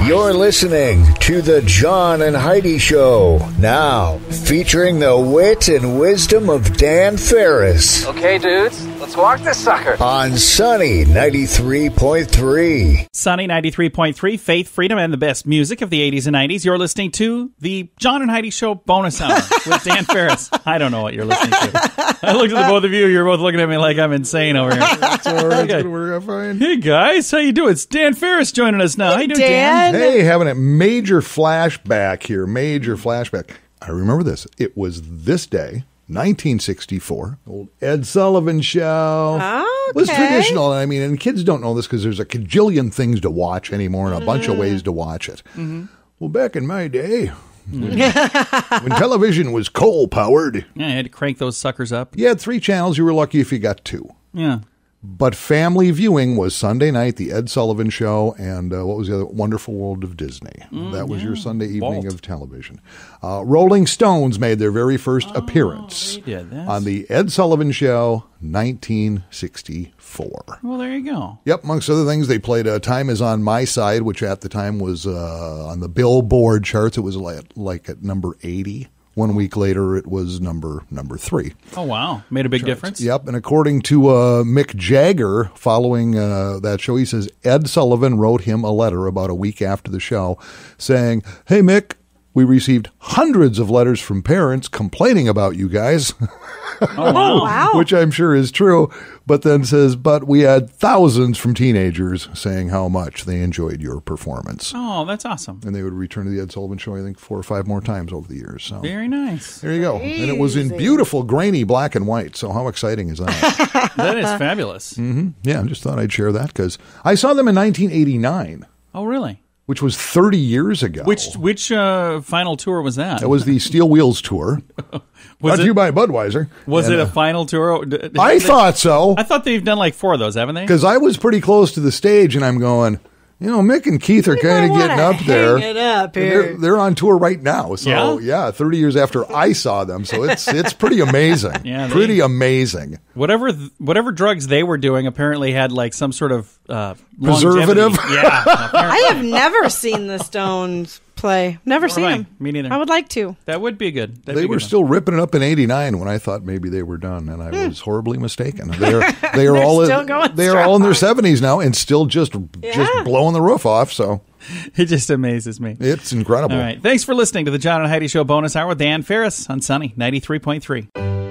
You're listening to the John and Heidi Show. Now, featuring the wit and wisdom of Dan Farris. Okay, dudes, let's walk this sucker. On Sunny 93.3. Sunny 93.3, faith, freedom, and the best music of the 80s and 90s. You're listening to the John and Heidi Show bonus hour with Dan Farris. I don't know what you're listening to. I looked at the both of you. You're both looking at me like I'm insane over here. It's all right. It's going to work out fine. Hey, guys. How you doing? It's Dan Farris joining us now. How you doing, Dan? Hey, having a major flashback here. Major flashback. I remember this. It was this day, 1964. Old Ed Sullivan Show. Okay. Was traditional. I mean, and kids don't know this because there's a cajillion things to watch anymore and a bunch of ways to watch it. Mm-hmm. Well, back in my day, when television was coal-powered. Yeah, I had to crank those suckers up. You had 3 channels. You were lucky if you got 2. Yeah. But family viewing was Sunday night, the Ed Sullivan Show, and what was the other? Wonderful World of Disney. That was your Sunday evening of television. Rolling Stones made their very first appearance on the Ed Sullivan Show, 1964. Well, there you go. Yep, amongst other things, they played Time Is On My Side, which at the time was on the Billboard charts. It was like at number 80. 1 week later, it was number 3. Oh, wow. Made a big difference. Yep. And according to Mick Jagger, following that show, he says Ed Sullivan wrote him a letter about a week after the show saying, "Hey, Mick, we received hundreds of letters from parents complaining about you guys." Oh, wow. Wow. Which I'm sure is true. But then says, but we had thousands from teenagers saying how much they enjoyed your performance. Oh, that's awesome. And they would return to the Ed Sullivan Show, I think, 4 or 5 more times over the years. So Very nice. there you go. And it was in beautiful, grainy black and white. So how exciting is that? That is fabulous. Mm-hmm. Yeah, I just thought I'd share that because I saw them in 1989. Oh, really? Which was 30 years ago. Which final tour was that? That was the Steel Wheels Tour. Brought to you by Budweiser. Was it a final tour? I thought so. I thought they've done like 4 of those, haven't they? Because I was pretty close to the stage, and I'm going, Mick and Keith are kind of getting up there. Hang it up here. They're on tour right now. So, yeah, 30 years after I saw them. So it's pretty amazing. Yeah, pretty amazing. Whatever drugs they were doing apparently had like some sort of preservative. Longevity. Yeah. I have never seen the Stones play. Never seen them. Me neither. I would like to. That would be good. They were still ripping it up in '89 when I thought maybe they were done, and I was horribly mistaken. They are all still going they are all in their 70s now, and still just blowing the roof off. So it just amazes me. It's incredible. All right, thanks for listening to the John and Heidi Show bonus hour with Dan Farris on Sunny 93.3.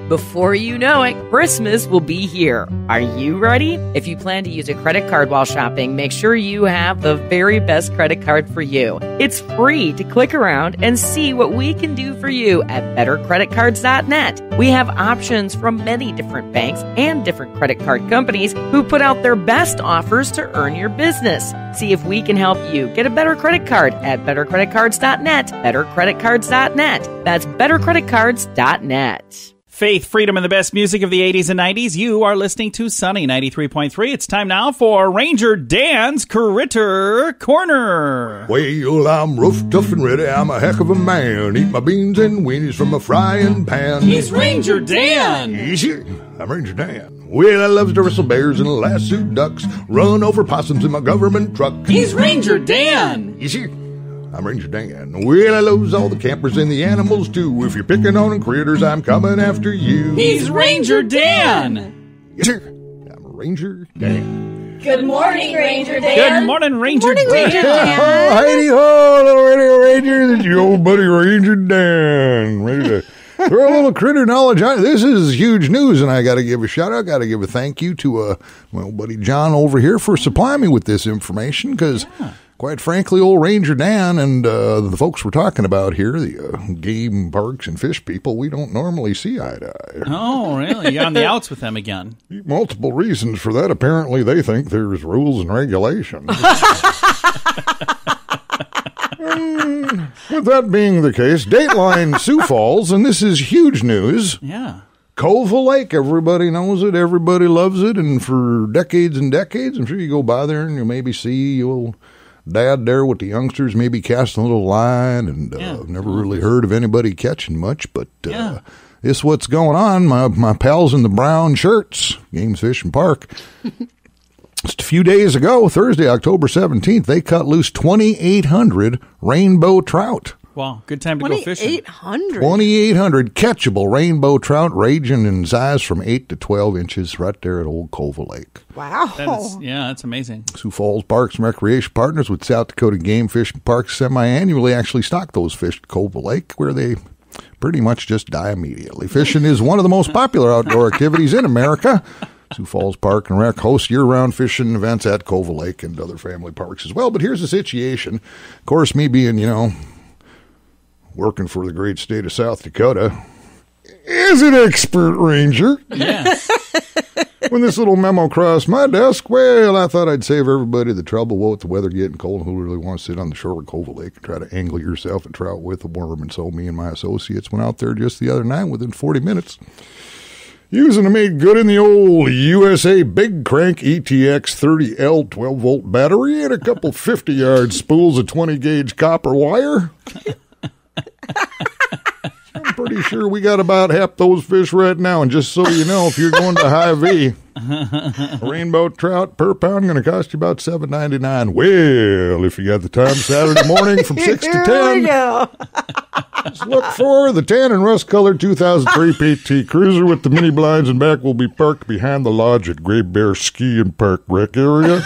Before you know it, Christmas will be here. Are you ready? If you plan to use a credit card while shopping, make sure you have the very best credit card for you. It's free to click around and see what we can do for you at bettercreditcards.net. We have options from many different banks and different credit card companies who put out their best offers to earn your business. See if we can help you get a better credit card at bettercreditcards.net. Bettercreditcards.net. That's bettercreditcards.net. Faith, freedom, and the best music of the 80s and 90s. You are listening to Sunny 93.3. It's time now for Ranger Dan's Critter Corner. Well, I'm rough, tough, and ready. I'm a heck of a man. Eat my beans and weenies from a frying pan. He's Ranger Dan. Easy. I'm Ranger Dan. Well, I love to wrestle bears and lasso ducks. Run over possums in my government truck. He's Ranger Dan. Easy. I'm Ranger Dan. Well, I loves all the campers and the animals, too. If you're picking on critters, I'm coming after you. He's Ranger Dan. Yes, sir. I'm Ranger Dan. Good morning, Ranger Dan. Good morning, Ranger Dan. Ranger Dan. Oh, Heidi ho, little radio rangers. It's your old buddy Ranger Dan. Ready to throw a little critter knowledge on. This is huge news, and I got to give a shout out. Got to give a thank you to my old buddy John over here for supplying me with this information because. Yeah. Quite frankly, old Ranger Dan and the folks we're talking about here, the game parks and fish people, we don't normally see eye to eye. Oh, really? You're on the outs with them again. Multiple reasons for that. Apparently, they think there's rules and regulations. With that being the case, Dateline Sioux Falls, and this is huge news. Yeah. Colville Lake, everybody knows it, everybody loves it, and for decades and decades, I'm sure you go by there and you'll maybe see you'll... Dad there with the youngsters maybe casting a little line, and never really heard of anybody catching much, but this is what's going on. My pals in the brown shirts, Games Fish and Park, Just a few days ago, Thursday, October 17th, they cut loose 2,800 rainbow trout. Wow, good time to go fishing. 2,800 catchable rainbow trout ranging in size from 8 to 12 inches right there at Old Cova Lake. Wow. That's amazing. Sioux Falls Parks and Recreation partners with South Dakota Game Fish and Parks semi-annually actually stock those fish at Cova Lake, where they pretty much just die immediately. Fishing is one of the most popular outdoor activities in America. Sioux Falls Park and Rec hosts year-round fishing events at Cova Lake and other family parks as well. But here's the situation. Of course, me being, working for the great state of South Dakota, as an expert ranger, Yes. when this little memo crossed my desk, well, I thought I'd save everybody the trouble. Well, with the weather getting cold, who really wants to sit on the shore of Cova Lake and try to angle yourself a trout with a worm? And so me and my associates went out there just the other night within 40 minutes. Using a made good in the old USA Big Crank ETX 30L 12-volt battery and a couple 50-yard spools of 20-gauge copper wire. I'm pretty sure we got about half those fish right now. And just so you know, if you're going to Hy-Vee, a rainbow trout per pound going to cost you about $7.99. Well, if you got the time Saturday morning from 6 to 10. Here we go. Just look for the tan and rust-colored 2003 PT Cruiser with the mini blinds and back will be parked behind the lodge at Gray Bear Ski and Park Rec area.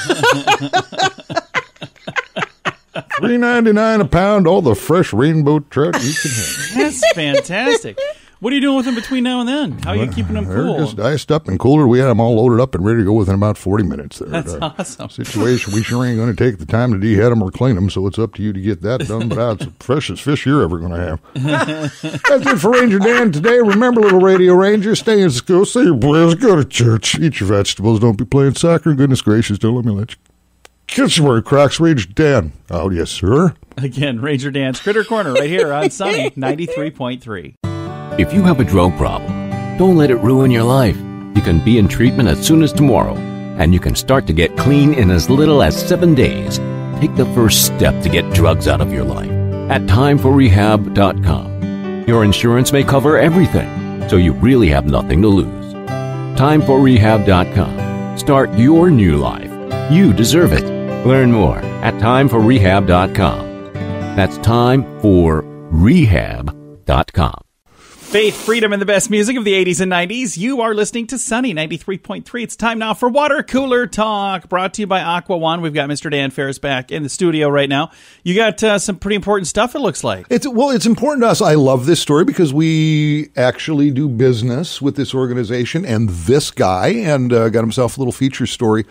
$3.99 a pound, all the fresh rainbow trout you can have. That's fantastic. What are you doing with them between now and then? How are you keeping them They're cool? just iced up and cooler. We had them all loaded up and ready to go within about 40 minutes. There. That's awesome. Situation, we sure ain't going to take the time to dehead them or clean them, so it's up to you to get that done. But it's the freshest fish you're ever going to have. That's it for Ranger Dan today. Remember, little radio ranger, stay in school, say your prayers, go to church, eat your vegetables, don't be playing soccer. Goodness gracious, don't let me let you catch your Crocs. Ranger Dan. Oh, yes, sir. Again, Ranger Dan's Critter Corner right here on Sunny 93.3. If you have a drug problem, don't let it ruin your life. You can be in treatment as soon as tomorrow, and you can start to get clean in as little as 7 days. Take the first step to get drugs out of your life at timeforrehab.com. Your insurance may cover everything, so you really have nothing to lose. Timeforrehab.com. Start your new life. You deserve it. Learn more at timeforrehab.com. That's timeforrehab.com. Faith, freedom, and the best music of the 80s and 90s. You are listening to Sunny 93.3. It's time now for Water Cooler Talk, brought to you by Aqua One. We've got Mr. Dan Farris back in the studio right now. You got some pretty important stuff, it looks like. It's important to us. I love this story because we actually do business with this organization and this guy, and got himself a little feature story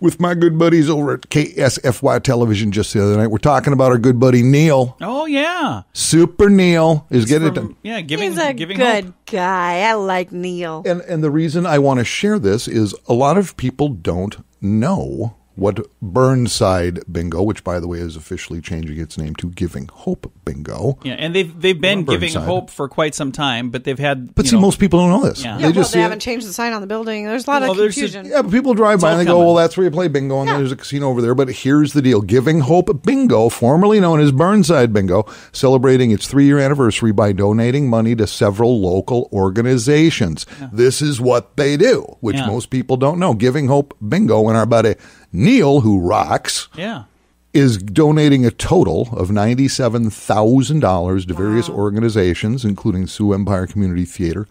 with my good buddies over at KSFY Television just the other night. We're talking about our good buddy Neil. Oh, yeah. Super Neil is getting it done. Yeah, He's a giving good hope. guy. I like Neil. And the reason I want to share this is a lot of people don't know what Burnside Bingo, which, by the way, is officially changing its name to Giving Hope Bingo. Yeah, and they've been giving Burnside. hope for quite some time, but they've had. But see, most people don't know this. Yeah. They haven't changed the sign on the building. There's a lot of confusion. Yeah, but people drive by and they go, well, that's where you play bingo, and there's a casino over there. But here's the deal. Giving Hope Bingo, formerly known as Burnside Bingo, celebrating its 3-year anniversary by donating money to several local organizations. Yeah. This is what they do, which most people don't know. Giving Hope Bingo, and our buddy Neil, who rocks, is donating a total of $97,000 to various organizations, including Sioux Empire Community Theater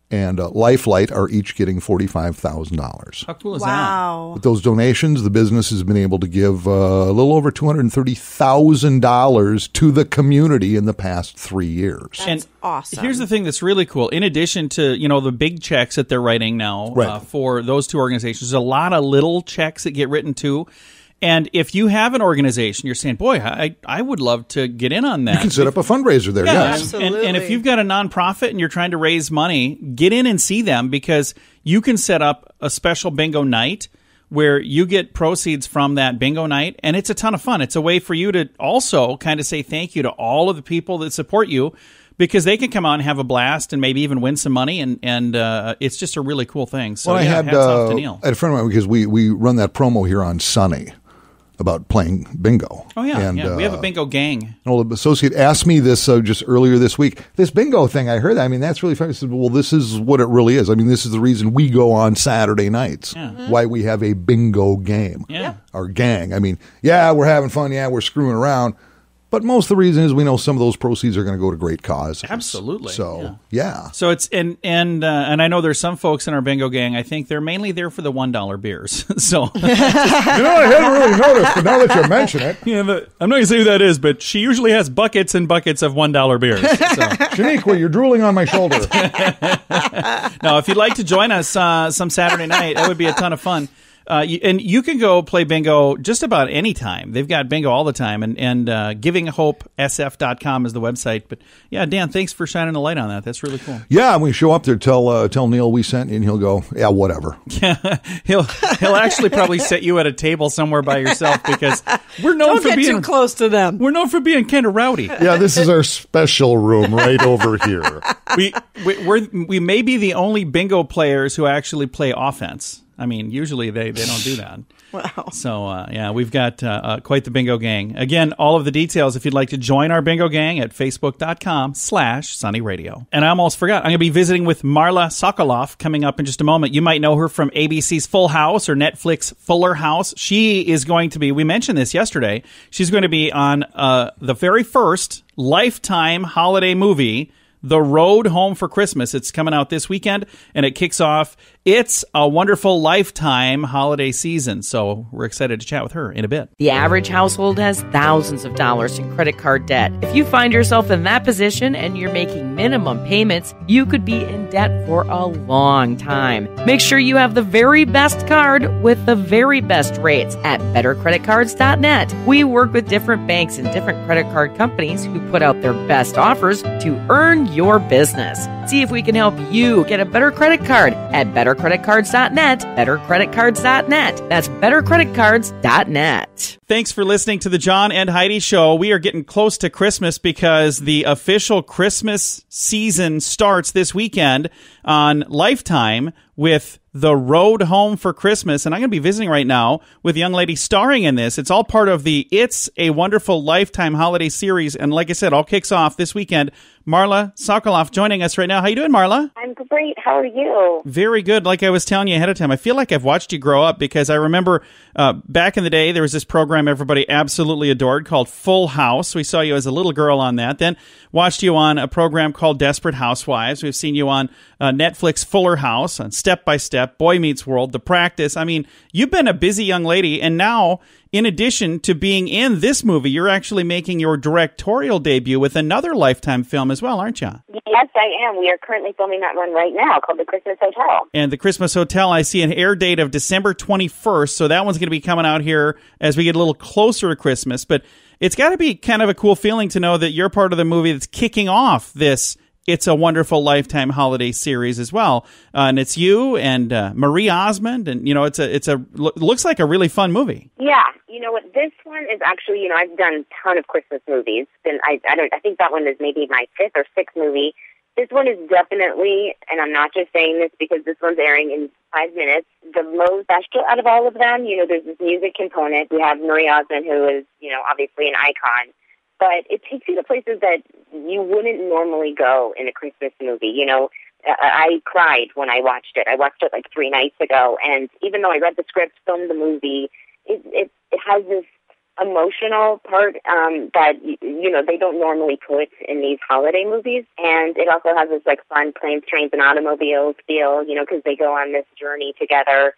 and Lifelight, are each getting $45,000. How cool is that? With those donations, the business has been able to give a little over $230,000 to the community in the past 3 years. That's awesome. Here's the thing that's really cool. In addition to, the big checks that they're writing now for those two organizations, there's a lot of little checks that get written too. And if you have an organization, you're saying, boy, I would love to get in on that. You can set up a fundraiser there, yes. Absolutely. And if you've got a nonprofit and you're trying to raise money, get in and see them, because you can set up a special bingo night where you get proceeds from that bingo night, and it's a ton of fun. It's a way for you to also kind of say thank you to all of the people that support you, because they can come out and have a blast and maybe even win some money, and it's just a really cool thing. So I had hats off to Neil. I had a friend of mine, because we run that promo here on Sunny. about playing bingo. Oh, yeah. And, we have a bingo gang. An old associate asked me this just earlier this week. This bingo thing, I heard that. I mean, that's really funny. I said, well, this is what it really is. I mean, this is the reason we go on Saturday nights, why we have a bingo game. Yeah. Our gang. I mean, yeah, we're having fun. Yeah, we're screwing around. But most of the reason is we know some of those proceeds are going to go to great causes. Absolutely. So, yeah. So it's and I know there's some folks in our bingo gang. I think they're mainly there for the $1 beers. So I hadn't really noticed, but now that you mention it, I'm not going to say who that is, but she usually has buckets and buckets of $1 beers. So. Shaniqua, you're drooling on my shoulder. Now, if you'd like to join us some Saturday night, that would be a ton of fun. And you can go play bingo just about any time. They've got bingo all the time, and givinghopesf.com is the website. But yeah, Dan, thanks for shining a light on that. That's really cool. Yeah, we show up there, tell Neil we sent, and he'll go, yeah, whatever. Yeah, he'll actually probably set you at a table somewhere by yourself because we're known for being too close to them. We're known for being kind of rowdy. Yeah, this is our special room right over here. We may be the only bingo players who actually play offense. I mean, usually they don't do that. Wow. So, we've got quite the bingo gang. Again, all of the details, if you'd like to join our bingo gang, at facebook.com/sunnyradio. And I almost forgot, I'm going to be visiting with MarlaSokoloff coming up in just a moment. You might know her from ABC's Full House or Netflix Fuller House. She is going to be, we mentioned this yesterday, she's going to be on the very first Lifetime holiday movie, The Road Home for Christmas. It's coming out this weekend, and it kicks off It's a Wonderful Lifetime holiday season. So we're excited to chat with her in a bit. The average household has thousands of dollars in credit card debt. If you find yourself in that position and you're making minimum payments, you could be in debt for a long time. Make sure you have the very best card with the very best rates at bettercreditcards.net. We work with different banks and different credit card companies who put out their best offers to earn your business. See if we can help you get a better credit card at bettercreditcards.net, bettercreditcards.net. That's bettercreditcards.net. Thanks for listening to the John and Heidi Show. We are getting close to Christmas because the official Christmas season starts this weekend on Lifetime with The Road Home for Christmas. And I'm going to be visiting right now with a young lady starring in this. It's all part of the It's a Wonderful Lifetime holiday series. And like I said, all kicks off this weekend. MarlaSokoloff joining us right now. How you doing, Marla? I'm great. How are you? Very good. Like I was telling you ahead of time, I feel like I've watched you grow up because I remember back in the day, there was this program everybody absolutely adored called Full House. We saw you as a little girl on that. Then watched you on a program called Desperate Housewives. We've seen you on Netflix Fuller House, on Step by Step, Boy Meets World, The Practice. I mean, you've been a busy young lady, and now, in addition to being in this movie, you're actually making your directorial debut with another Lifetime film as well, aren't you? Yes, I am. We are currently filming that one right now called The Christmas Hotel. And The Christmas Hotel, I see an air date of December 21st, so that one's going to be coming out here as we get a little closer to Christmas. But it's got to be kind of a cool feeling to know that you're part of the movie that's kicking off this It's a Wonderful Lifetime holiday series as well. And it's you and Marie Osmond, and, you know, it looks like a really fun movie. Yeah. You know what? This one is actually, you know, I've done a ton of Christmas movies, and I think that one is maybe my fifth or sixth movie. This one is definitely, and I'm not just saying this because this one's airing in 5 minutes, the most special out of all of them. You know, there's this music component. We have Marie Osmond, who is, you know, obviously an icon. But it takes you to places that you wouldn't normally go in a Christmas movie. You know, I cried when I watched it. I watched it like 3 nights ago. And even though I read the script, filmed the movie, it has this emotional part that, you know, they don't normally put in these holiday movies. And it also has this like fun planes, trains, and automobiles feel, you know, because they go on this journey together.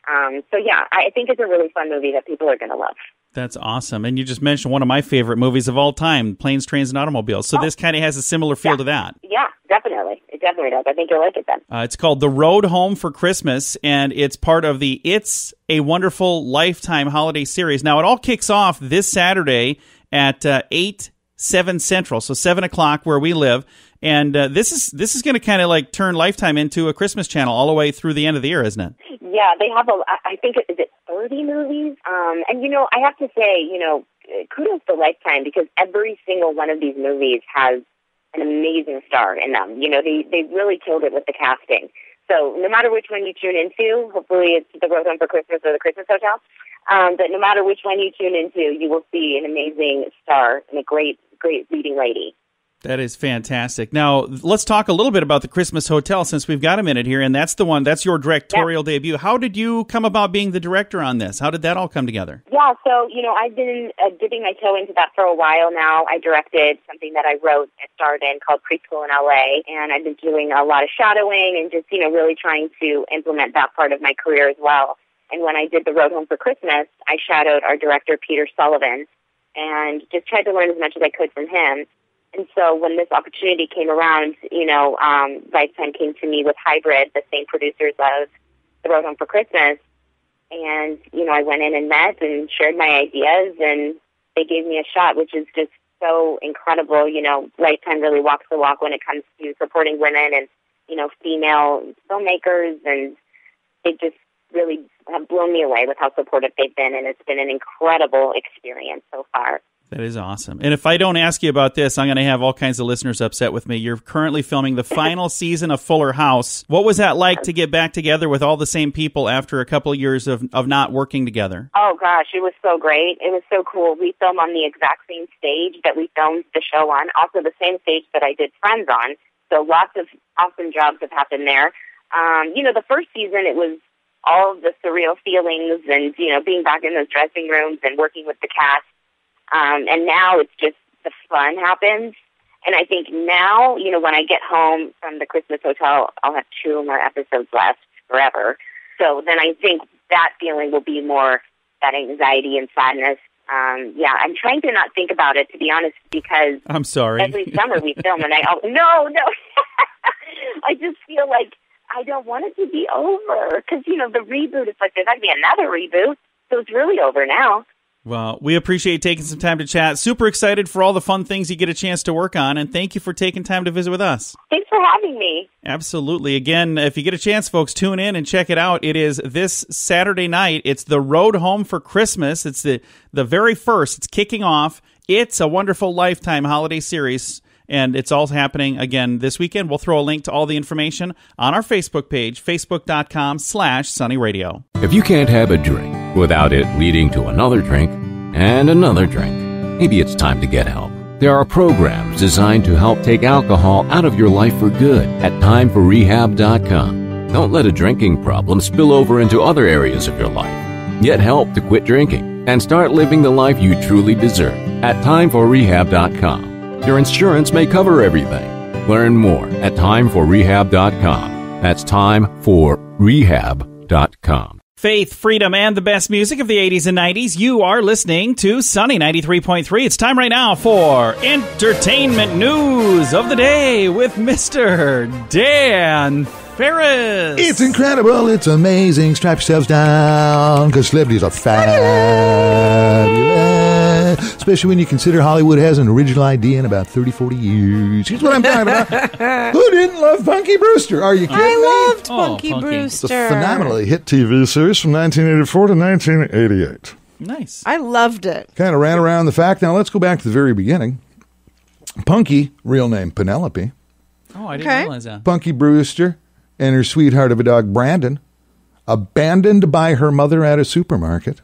So yeah, I think it's a really fun movie that people are going to love. That's awesome. And you just mentioned one of my favorite movies of all time, Planes, Trains, and Automobiles. So this kind of has a similar feel to that. Yeah, definitely. It definitely does. I think you'll like it then. It's called The Road Home for Christmas, and it's part of the It's a Wonderful Lifetime holiday series. Now, it all kicks off this Saturday at 7 Central, so 7 o'clock where we live. And this is going to kind of like turn Lifetime into a Christmas channel all the way through the end of the year, isn't it? Yeah, they have I think, is it 30 movies? And, you know, I have to say, you know, kudos to Lifetime because every single one of these movies has an amazing star in them. You know, they really killed it with the casting. So no matter which one you tune into, hopefully it's The Road Home for Christmas or The Christmas Hotel, But no matter which one you tune into, you will see an amazing star and a great leading lady. That is fantastic. Now, let's talk a little bit about the Christmas Hotel since we've got a minute here, and that's your directorial debut. How did you come about being the director on this? How did that all come together? Yeah, so, I've been dipping my toe into that for a while now. I directed something that I wrote and starred in called Preschool in LA, and I've been doing a lot of shadowing and just, really trying to implement that part of my career as well. And when I did The Road Home for Christmas, I shadowed our director, Peter Sullivan, and just tried to learn as much as I could from him. And so when this opportunity came around, Lifetime came to me with Hybrid, the same producers of The Road Home for Christmas. And, I went in and met and shared my ideas, and they gave me a shot, which is just so incredible. Lifetime really walks the walk when it comes to supporting women and, female filmmakers. And they just really have blown me away with how supportive they've been. And it's been an incredible experience so far. That is awesome. And if I don't ask you about this, I'm going to have all kinds of listeners upset with me. You're currently filming the final season of Fuller House. What was that like to get back together with all the same people after a couple of years of not working together? Oh, gosh, it was so great. It was so cool. We filmed on the exact same stage that we filmed the show on, also the same stage that I did Friends on. So lots of awesome jobs have happened there. The first season, it was all of the surreal feelings and, being back in those dressing rooms and working with the cast. And now it's just the fun happens. And I think now, when I get home from the Christmas Hotel, I'll have 2 more episodes left forever. So then I think that feeling will be more that anxiety and sadness. I'm trying to not think about it, to be honest, because I'm sorry. Every summer we film and no. I just feel like I don't want it to be over because, the reboot, it's like there's got to be another reboot. So it's really over now. Well, we appreciate taking some time to chat. Super excited for all the fun things you get a chance to work on, and thank you for taking time to visit with us. Thanks for having me. Absolutely. Again, if you get a chance, folks, tune in and check it out. It is this Saturday night. It's The Road Home for Christmas. It's the very first. It's kicking off. It's a wonderful Lifetime holiday series, and it's all happening, again, this weekend. We'll throw a link to all the information on our Facebook page, facebook.com/sunnyradio. If you can't have a drink without it leading to another drink and another drink, maybe it's time to get help. There are programs designed to help take alcohol out of your life for good at timeforrehab.com. Don't let a drinking problem spill over into other areas of your life. Get help to quit drinking and start living the life you truly deserve at timeforrehab.com. Your insurance may cover everything. Learn more at timeforrehab.com. That's timeforrehab.com. Faith, freedom, and the best music of the 80s and 90s. You are listening to Sunny 93.3. It's time right now for entertainment news of the day with Mr. Dan Farris. It's incredible. It's amazing. Strap yourselves down because celebrities are fabulous. Especially when you consider Hollywood has an original idea in about 30, 40 years. Here's what I'm talking about. Who didn't love Punky Brewster? Are you kidding me? I loved Punky Brewster. It's a phenomenally hit TV series from 1984 to 1988. Nice. I loved it. Kind of ran around the fact. Now, let's go back to the very beginning. Punky, real name Penelope. Oh, I didn't realize that. Punky Brewster and her sweetheart of a dog, Brandon, abandoned by her mother at a supermarket.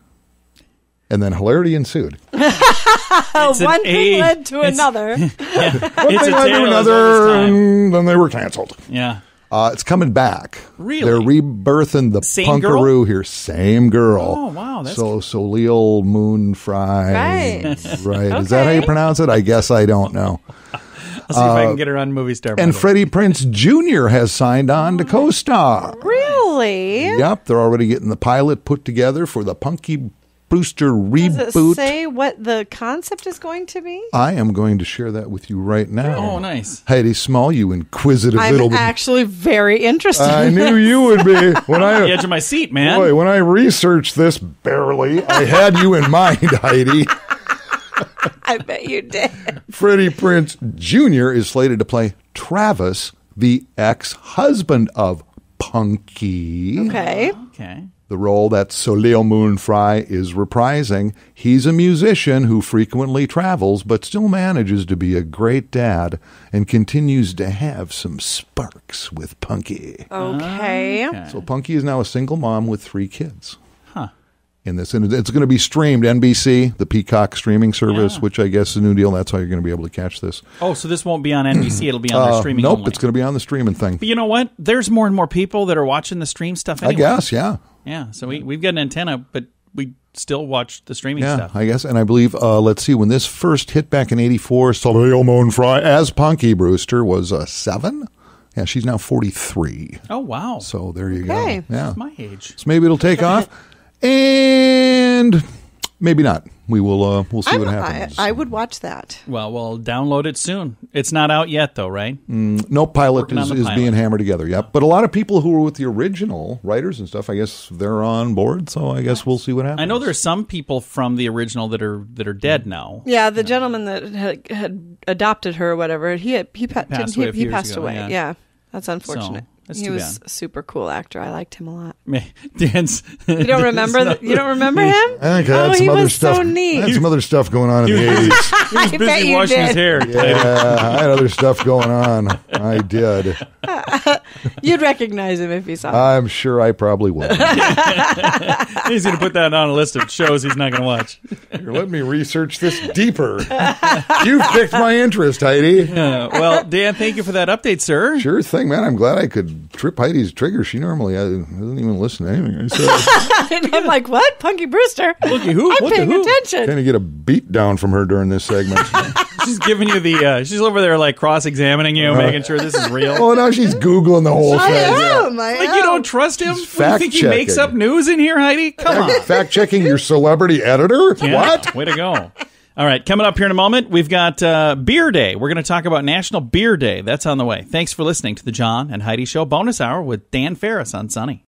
And then hilarity ensued. One thing led to another. One thing led to another, and then they were canceled. Yeah. It's coming back. Really? They're rebirthing the Punkaroo here. Same girl. Oh, wow. That's Soleil Moon Fry. Right. Right. Okay. Is that how you pronounce it? I guess I don't know. I'll see if I can get her on Movie Star. And Freddie Prinze Jr. has signed on to co-star. Really? Yep. They're already getting the pilot put together for the Punky Brewster reboot. Does it say what the concept is going to be? I am going to share that with you right now. Oh, nice. Heidi Small, you inquisitive little... I'm actually very interested. I knew you would be. When I'm on the edge of my seat, man. Boy, when I researched this, barely, I had you in mind, Heidi. I bet you did. Freddie Prinze Jr. is slated to play Travis, the ex-husband of Punky. Okay. The role that Soleil Moon Fry is reprising. He's a musician who frequently travels, but still manages to be a great dad and continues to have some sparks with Punky. Okay. So Punky is now a single mom with 3 kids. Huh. in this. And it's going to be streamed, NBC, the Peacock streaming service, which I guess is a new deal. That's how you're going to be able to catch this. Oh, so this won't be on NBC. It'll be on their streaming Nope, only. it's going to be on the streaming thing. But you know what? There's more and more people that are watching the stream stuff anyway. I guess, yeah. Yeah, so we've got an antenna, but we still watch the streaming stuff. Yeah, I guess. And I believe, let's see, when this first hit back in 84, Samuel Moon Fry as Punky Brewster was 7. Yeah, she's now 43. Oh, wow. So there you go. Okay. Yeah. That's my age. So maybe it'll take off. And maybe not. We'll see what happens. I would watch that. Well, we'll download it soon. It's not out yet, though, right? No, pilot is pilot. being hammered together. Yep. But a lot of people who were with the original writers and stuff, I guess they're on board. So I guess we'll see what happens. I know there's some people from the original that are dead now. Yeah, the gentleman that had adopted her or whatever, he passed away. Yeah, that's unfortunate. So, that's he too was bad. a super cool actor. I liked him a lot. Dan's. You don't remember? You don't remember him? I think I had some he other was stuff. so neat. I had some other stuff going on in the 80s. He was I bet busy you washing his did. hair. Yeah, I had other stuff going on. I did. You'd recognize him if you saw him. I'm sure I probably would. He's going to put that on a list of shows he's not going to watch. Here, let me research this deeper. You've piqued my interest, Heidi. Well, Dan, thank you for that update, sir. Sure thing, man. I'm glad I could trip Heidi's trigger. She normally doesn't even listen to anything I say. And I'm like, what? Punky Brewster? Looky who? I'm What the paying who? attention. Going to get a beat down from her during this segment. She's giving you the. She's over there like cross-examining you, making sure this is real. Oh, now she's Googling the whole I thing. am. Like you don't trust him? She's What, do you think he makes fact-checking. up news in here, Heidi? Come on. Fact checking your celebrity editor? Yeah, What? Way to go. All right, coming up here in a moment, we've got Beer Day. We're going to talk about National Beer Day. That's on the way. Thanks for listening to the John and Heidi Show bonus hour with Dan Farris on Sunny.